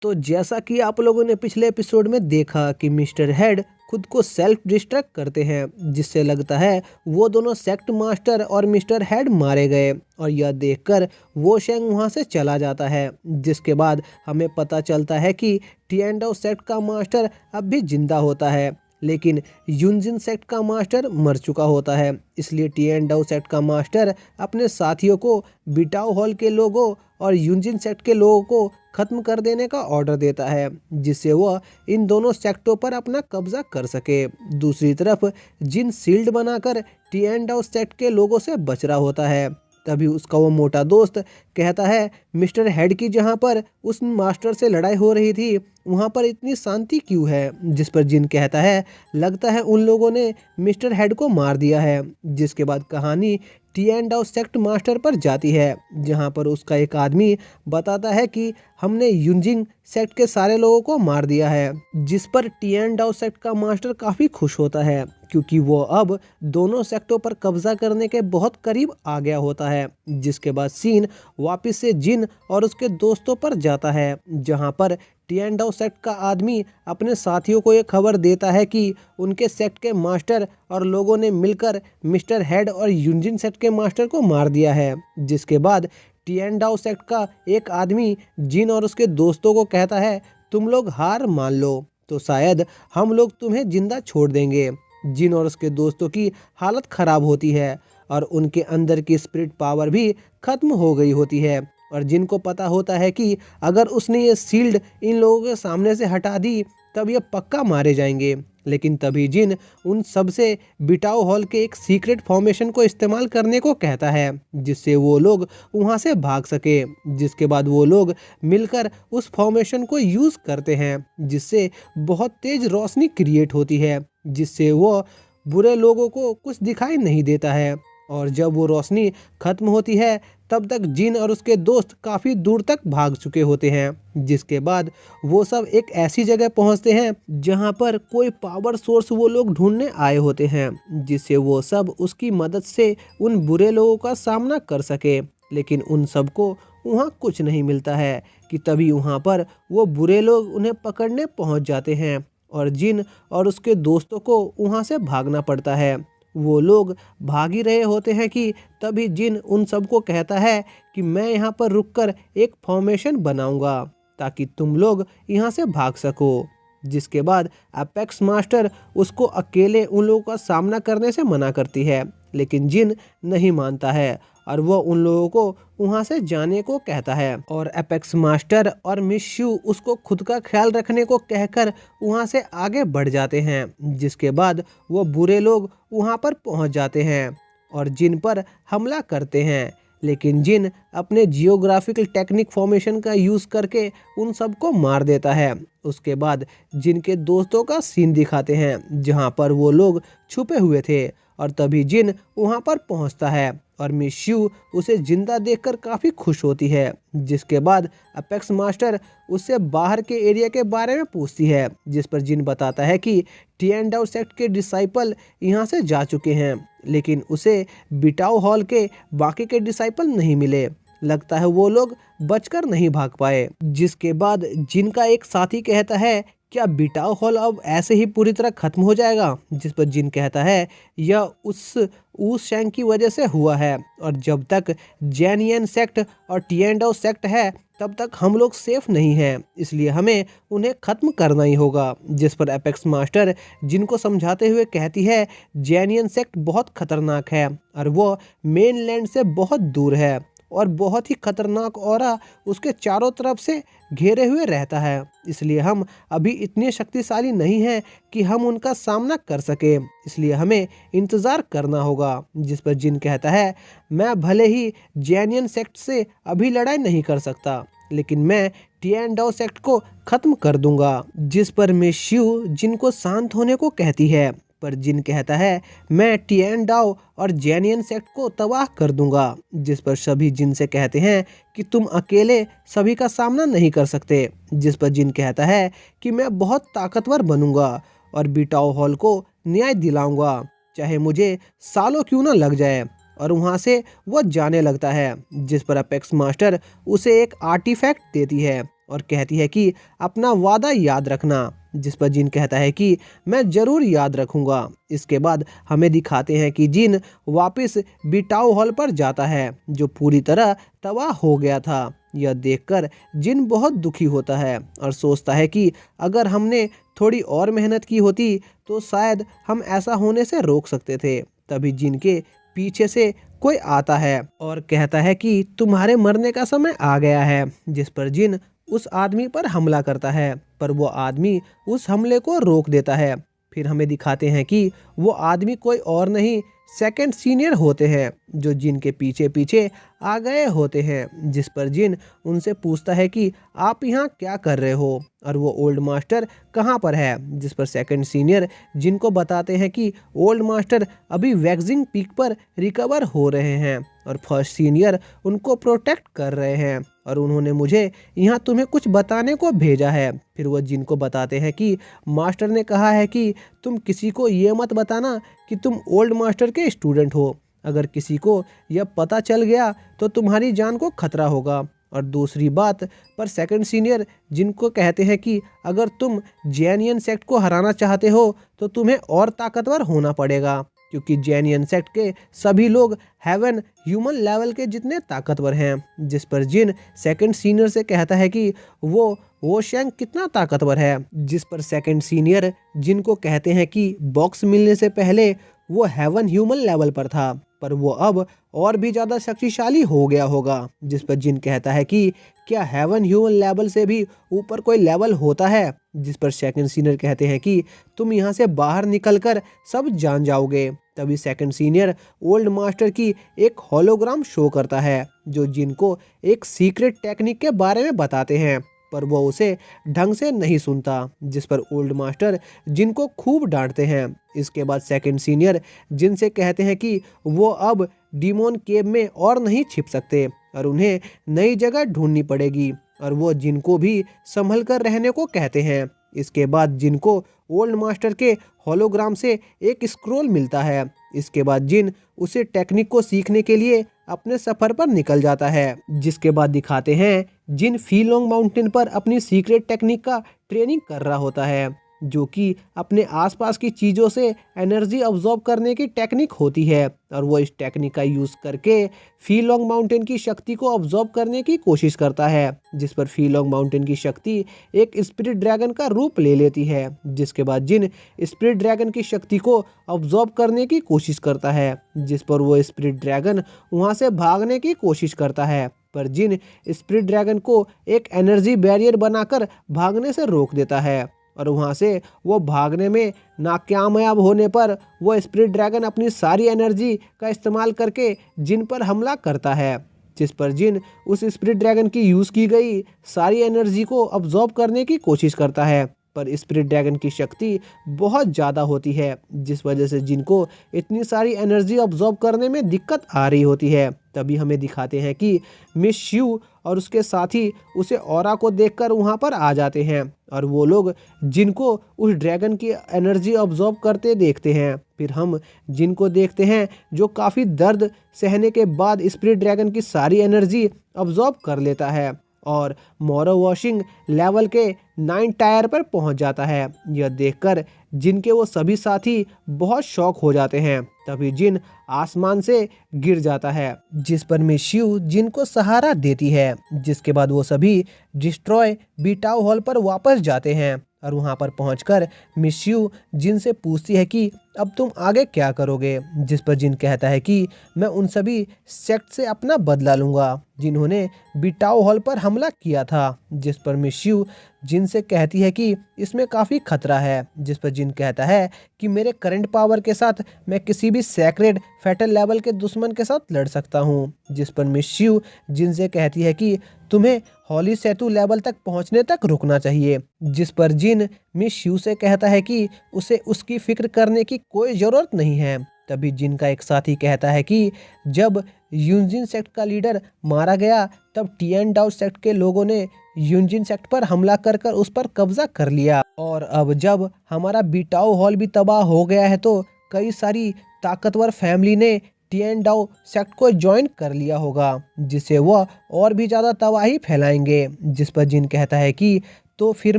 तो जैसा कि आप लोगों ने पिछले एपिसोड में देखा कि मिस्टर हेड खुद को सेल्फ डिस्ट्रैक्ट करते हैं, जिससे लगता है वो दोनों सेक्ट मास्टर और मिस्टर हेड मारे गए। और यह देखकर वो शेंग वहां से चला जाता है, जिसके बाद हमें पता चलता है कि टिएंडाओ सेक्ट का मास्टर अब भी जिंदा होता है, लेकिन यूनजिन सेक्ट का मास्टर मर चुका होता है। इसलिए टिएंडाओ सेक्ट का मास्टर अपने साथियों को बिटाओ हॉल के लोगों और यूनजिन सेक्ट के लोगों को खत्म कर देने का ऑर्डर देता है, जिससे वह इन दोनों सेक्टों पर अपना कब्जा कर सके। दूसरी तरफ जिन शील्ड बनाकर टिएंडाओ सेक्ट के लोगों से बच रहा होता है, तभी उसका वो मोटा दोस्त कहता है मिस्टर हेड की जहाँ पर उस मास्टर से लड़ाई हो रही थी वहाँ पर इतनी शांति क्यों है। जिस पर जिन कहता है लगता है उन लोगों ने मिस्टर हेड को मार दिया है। जिसके बाद कहानी टिएंडाओ सेक्ट मास्टर पर जाती है, जहाँ पर उसका एक आदमी बताता है कि हमने यूनजिंग सेक्ट के सारे लोगों को मार दिया है। जिस पर टिएंडाओ सेक्ट का मास्टर काफ़ी खुश होता है, क्योंकि वो अब दोनों सेक्टों पर कब्जा करने के बहुत करीब आ गया होता है। जिसके बाद सीन वापस से जिन और उसके दोस्तों पर जाता है, जहां पर टिएंडाओ सेक्ट का आदमी अपने साथियों को ये खबर देता है कि उनके सेक्ट के मास्टर और लोगों ने मिलकर मिस्टर हेड और यूनजिन सेक्ट के मास्टर को मार दिया है। जिसके बाद टिएंडाओ सेक्ट का एक आदमी जिन और उसके दोस्तों को कहता है तुम लोग हार मान लो तो शायद हम लोग तुम्हें जिंदा छोड़ देंगे। जिन और उसके दोस्तों की हालत खराब होती है और उनके अंदर की स्पिरिट पावर भी खत्म हो गई होती है। और जिनको पता होता है कि अगर उसने ये शील्ड इन लोगों के सामने से हटा दी तब ये पक्का मारे जाएंगे। लेकिन तभी जिन उन सब से बिटाओ हॉल के एक सीक्रेट फॉर्मेशन को इस्तेमाल करने को कहता है, जिससे वो लोग वहाँ से भाग सके। जिसके बाद वो लोग मिलकर उस फॉर्मेशन को यूज़ करते हैं, जिससे बहुत तेज रोशनी क्रिएट होती है, जिससे वो बुरे लोगों को कुछ दिखाई नहीं देता है। और जब वो रोशनी खत्म होती है तब तक जिन और उसके दोस्त काफ़ी दूर तक भाग चुके होते हैं। जिसके बाद वो सब एक ऐसी जगह पहुंचते हैं जहां पर कोई पावर सोर्स वो लोग ढूंढने आए होते हैं, जिससे वो सब उसकी मदद से उन बुरे लोगों का सामना कर सके। लेकिन उन सबको वहां कुछ नहीं मिलता है कि तभी वहां पर वो बुरे लोग उन्हें पकड़ने पहुंच जाते हैं और जिन और उसके दोस्तों को वहां से भागना पड़ता है। वो लोग भाग ही रहे होते हैं कि तभी जिन उन सबको कहता है कि मैं यहाँ पर रुककर एक फॉर्मेशन बनाऊंगा ताकि तुम लोग यहाँ से भाग सको। जिसके बाद अपेक्स मास्टर उसको अकेले उन लोगों का सामना करने से मना करती है, लेकिन जिन नहीं मानता है और वो उन लोगों को वहाँ से जाने को कहता है। और अपेक्स मास्टर और मिस शू उसको खुद का ख्याल रखने को कहकर वहाँ से आगे बढ़ जाते हैं। जिसके बाद वो बुरे लोग वहाँ पर पहुँच जाते हैं और जिन पर हमला करते हैं, लेकिन जिन अपने जियोग्राफिकल टेक्निक फॉर्मेशन का यूज़ करके उन सबको मार देता है। उसके बाद जिनके दोस्तों का सीन दिखाते हैं जहाँ पर वो लोग छुपे हुए थे और तभी जिन वहाँ पर पहुँचता है और मिस शू उसे जिंदा देखकर काफ़ी खुश होती है। जिसके बाद अपेक्स मास्टर उससे बाहर के एरिया के बारे में पूछती है, जिस पर जिन बताता है कि टिएंडाओ सेक्ट के डिसाइपल यहाँ से जा चुके हैं, लेकिन उसे बिटाओ हॉल के बाकी के डिसाइपल नहीं मिले। लगता है वो लोग बचकर नहीं भाग पाए। जिसके बाद जिनका एक साथी कहता है क्या बिटाओ हॉल अब ऐसे ही पूरी तरह खत्म हो जाएगा। जिस पर जिन कहता है यह उस शेंग की वजह से हुआ है और जब तक जैनियन सेक्ट और टिएंडाओ सेक्ट है तब तक हम लोग सेफ नहीं हैं, इसलिए हमें उन्हें ख़त्म करना ही होगा। जिस पर एपेक्स मास्टर जिनको समझाते हुए कहती है जैनियन सेक्ट बहुत खतरनाक है और वो मेनलैंड से बहुत दूर है और बहुत ही खतरनाक ऑरा उसके चारों तरफ से घेरे हुए रहता है, इसलिए हम अभी इतने शक्तिशाली नहीं हैं कि हम उनका सामना कर सके, इसलिए हमें इंतज़ार करना होगा। जिस पर जिन कहता है मैं भले ही जैनियन सेक्ट से अभी लड़ाई नहीं कर सकता, लेकिन मैं टिएंडाओ सेक्ट को ख़त्म कर दूंगा। जिस पर मिस शू जिनको शांत होने को कहती है, पर जिन कहता है मैं टिएंडाओ और जैनियन सेक्ट को तबाह कर दूंगा। जिस पर सभी जिन से कहते हैं कि तुम अकेले सभी का सामना नहीं कर सकते। जिस पर जिन कहता है कि मैं बहुत ताकतवर बनूंगा और बिटाओ हॉल को न्याय दिलाऊंगा, चाहे मुझे सालों क्यों ना लग जाए। और वहाँ से वो जाने लगता है। जिस पर अपेक्स मास्टर उसे एक आर्टिफैक्ट देती है और कहती है कि अपना वादा याद रखना। जिस पर जिन कहता है कि मैं ज़रूर याद रखूंगा। इसके बाद हमें दिखाते हैं कि जिन वापस बिटाओ हॉल पर जाता है जो पूरी तरह तबाह हो गया था। यह देखकर जिन बहुत दुखी होता है और सोचता है कि अगर हमने थोड़ी और मेहनत की होती तो शायद हम ऐसा होने से रोक सकते थे। तभी जिन के पीछे से कोई आता है और कहता है कि तुम्हारे मरने का समय आ गया है। जिस पर जिन उस आदमी पर हमला करता है पर वो आदमी उस हमले को रोक देता है। फिर हमें दिखाते हैं कि वो आदमी कोई और नहीं सेकंड सीनियर होते हैं जो जिन के पीछे पीछे आ गए होते हैं। जिस पर जिन उनसे पूछता है कि आप यहाँ क्या कर रहे हो और वो ओल्ड मास्टर कहाँ पर है। जिस पर सेकंड सीनियर जिनको बताते हैं कि ओल्ड मास्टर अभी वैक्सिंग पीक पर रिकवर हो रहे हैं और फर्स्ट सीनियर उनको प्रोटेक्ट कर रहे हैं और उन्होंने मुझे यहाँ तुम्हें कुछ बताने को भेजा है। फिर वो जिनको बताते हैं कि मास्टर ने कहा है कि तुम किसी को ये मत बताना कि तुम ओल्ड मास्टर के स्टूडेंट हो। अगर किसी को यह पता चल गया तो तुम्हारी जान को खतरा होगा। और दूसरी बात पर सेकंड सीनियर जिनको कहते हैं कि अगर तुम जैनियन सेक्ट को हराना चाहते हो तो तुम्हें और ताकतवर होना पड़ेगा क्योंकि जैनियन सेक्ट के सभी लोग हेवन ह्यूमन लेवल के जितने ताकतवर हैं। जिस पर जिन सेकंड सीनियर से कहता है कि वो शेंग कितना ताकतवर है। जिस पर सेकंड सीनियर जिनको कहते हैं कि बॉक्स मिलने से पहले वो हेवन ह्यूमन लेवल पर था पर वो अब और भी ज़्यादा शक्तिशाली हो गया होगा। जिस पर जिन कहता है कि क्या हेवन ह्यूमन लेवल से भी ऊपर कोई लेवल होता है। जिस पर सेकंड सीनियर कहते हैं कि तुम यहाँ से बाहर निकलकर सब जान जाओगे। तभी सेकंड सीनियर ओल्ड मास्टर की एक होलोग्राम शो करता है जो जिनको एक सीक्रेट टेक्निक के बारे में बताते हैं पर वो उसे ढंग से नहीं सुनता। जिस पर ओल्ड मास्टर जिनको खूब डांटते हैं। इसके बाद सेकंड सीनियर जिनसे कहते हैं कि वो अब डीमोन केव में और नहीं छिप सकते और उन्हें नई जगह ढूंढनी पड़ेगी और वो जिनको भी संभल कर रहने को कहते हैं। इसके बाद जिनको ओल्ड मास्टर के होलोग्राम से एक स्क्रोल मिलता है। इसके बाद जिन उसे टेक्निक को सीखने के लिए अपने सफ़र पर निकल जाता है। जिसके बाद दिखाते हैं जिन फीलोंग माउंटेन पर अपनी सीक्रेट टेक्निक का ट्रेनिंग कर रहा होता है जो कि अपने आसपास की चीज़ों से एनर्जी अब्जॉर्ब करने की टेक्निक होती है और वो इस टेक्निक का यूज़ करके फीलोंग माउंटेन की शक्ति को अब्जॉर्ब करने की कोशिश करता है। जिस पर फीलोंग माउंटेन की शक्ति एक स्पिरिट ड्रैगन का रूप ले लेती है। जिसके बाद जिन स्पिरिट ड्रैगन की शक्ति को अब्जॉर्ब करने की कोशिश करता है। जिस पर वो स्पिरिट ड्रैगन वहाँ से भागने की कोशिश करता है पर जिन स्पिरिट ड्रैगन को एक एनर्जी बैरियर बनाकर भागने से रोक देता है और वहाँ से वो भागने में नाकामयाब होने पर वो स्पिरिट ड्रैगन अपनी सारी एनर्जी का इस्तेमाल करके जिन पर हमला करता है। जिस पर जिन उस स्पिरिट ड्रैगन की यूज़ की गई सारी एनर्जी को अब्जॉर्ब करने की कोशिश करता है पर स्पिरिट ड्रैगन की शक्ति बहुत ज़्यादा होती है जिस वजह से जिनको इतनी सारी एनर्जी अब्जॉर्ब करने में दिक्कत आ रही होती है। तभी हमें दिखाते हैं कि मिस शिव और उसके साथी उसे ऑरा को देखकर वहाँ पर आ जाते हैं और वो लोग जिनको उस ड्रैगन की एनर्जी अब्जॉर्ब करते देखते हैं। फिर हम जिनको देखते हैं जो काफ़ी दर्द सहने के बाद स्पिरिट ड्रैगन की सारी एनर्जी अब्जॉर्ब कर लेता है और मोरो वॉशिंग लेवल के 9 टायर पर पहुंच जाता है। यह देखकर जिनके वो सभी साथी बहुत शॉक हो जाते हैं। तभी जिन आसमान से गिर जाता है जिस पर मिस शिव जिनको सहारा देती है। जिसके बाद वो सभी डिस्ट्रॉय बीटाओ हॉल पर वापस जाते हैं और वहां पर पहुंचकर मिस शिव जिन से पूछती है कि अब तुम आगे क्या करोगे। जिस पर जिन कहता है कि मैं उन सभी सेक्ट से अपना बदला लूँगा जिन्होंने बीटाओ हॉल पर हमला किया था। जिस पर मिस शिव जिन से कहती है कि इसमें काफ़ी खतरा है। जिस पर जिन कहता है कि मेरे करंट पावर के साथ मैं किसी भी सैक्रेड फैटल लेवल के दुश्मन के साथ लड़ सकता हूँ। जिस पर मिस शिव जिन से कहती है कि तुम्हें हॉली सेतु लेवल तक पहुँचने तक रुकना चाहिए। जिस पर जिन मिस शिव से कहता है कि उसे उसकी फिक्र करने की कोई ज़रूरत नहीं है। तभी जिन का एक साथी कहता है कि जब यूनजिन सेक्ट का लीडर मारा गया तब टिएन डाउ सेक्ट के लोगों ने यूनजिन सेक्ट पर हमला कर उस पर कब्जा कर लिया और अब जब हमारा बीटाओ हॉल भी तबाह हो गया है तो कई सारी ताकतवर फैमिली ने टिएन डाओ सेक्ट को ज्वाइन कर लिया होगा, जिससे वह और भी ज़्यादा तबाही फैलाएंगे। जिस पर जिन कहता है कि तो फिर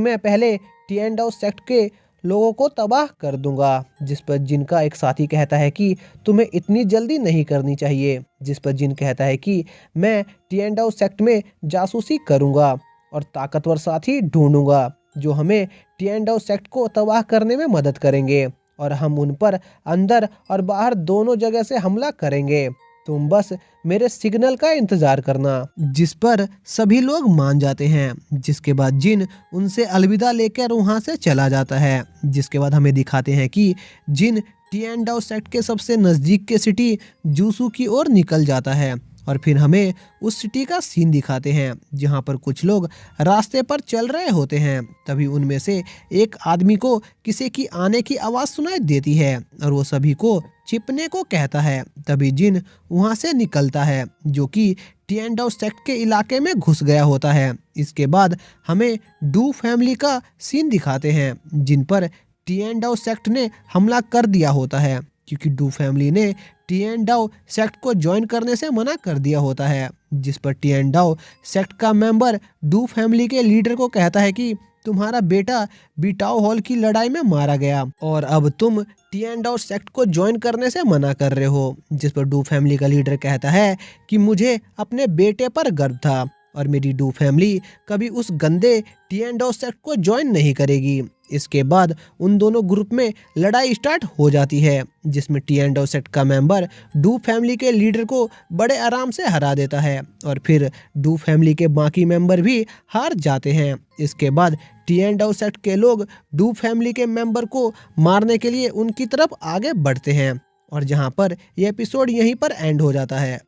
मैं पहले टिएन डाओ सेक्ट के लोगों को तबाह कर दूंगा। जिस पर जिन का एक साथी कहता है कि तुम्हें इतनी जल्दी नहीं करनी चाहिए। जिस पर जिन कहता है कि मैं टिएन डाओ सेक्ट में जासूसी करूंगा और ताकतवर साथी ढूंढूंगा जो हमें टिएन डाओ सेक्ट को तबाह करने में मदद करेंगे और हम उन पर अंदर और बाहर दोनों जगह से हमला करेंगे। तुम बस मेरे सिग्नल का इंतजार करना। जिस पर सभी लोग मान जाते हैं। जिसके बाद जिन उनसे अलविदा लेकर वहां से चला जाता है। जिसके बाद हमें दिखाते हैं कि जिन टिएन डाओ सेक्ट के सबसे नज़दीक के सिटी जूसू की ओर निकल जाता है और फिर हमें उस सिटी का सीन दिखाते हैं जहां पर कुछ लोग रास्ते पर चल रहे होते हैं। तभी उनमें से एक आदमी को किसी की आने की आवाज़ सुनाई देती है और वो सभी को छिपने को कहता है। तभी जिन वहां से निकलता है जो कि टिएन डाओ सेक्ट के इलाके में घुस गया होता है। इसके बाद हमें डू फैमिली का सीन दिखाते हैं जिन पर टिएन डाओ सेक्ट ने हमला कर दिया होता है क्योंकि डू फैमिली ने टिएन डाओ सेक्ट को ज्वाइन करने से मना कर दिया होता है। जिस पर टिएन डाओ सेक्ट का मेंबर डू फैमिली के लीडर को कहता है कि तुम्हारा बेटा बीटाओ हॉल की लड़ाई में मारा गया और अब तुम टिएन डाओ सेक्ट को ज्वाइन करने से मना कर रहे हो। जिस पर डू फैमिली का लीडर कहता है कि मुझे अपने बेटे पर गर्व था और मेरी डू फैमिली कभी उस गंदे टिएन डाओ सेक्ट को ज्वाइन नहीं करेगी। इसके बाद उन दोनों ग्रुप में लड़ाई स्टार्ट हो जाती है जिसमें टिएन डाओ सेक्ट का मेंबर डू फैमिली के लीडर को बड़े आराम से हरा देता है और फिर डू फैमिली के बाकी मेंबर भी हार जाते हैं। इसके बाद टिएन डाओ सेक्ट के लोग डू फैमिली के मेंबर को मारने के लिए उनकी तरफ आगे बढ़ते हैं और जहां पर यह एपिसोड यहीं पर एंड हो जाता है।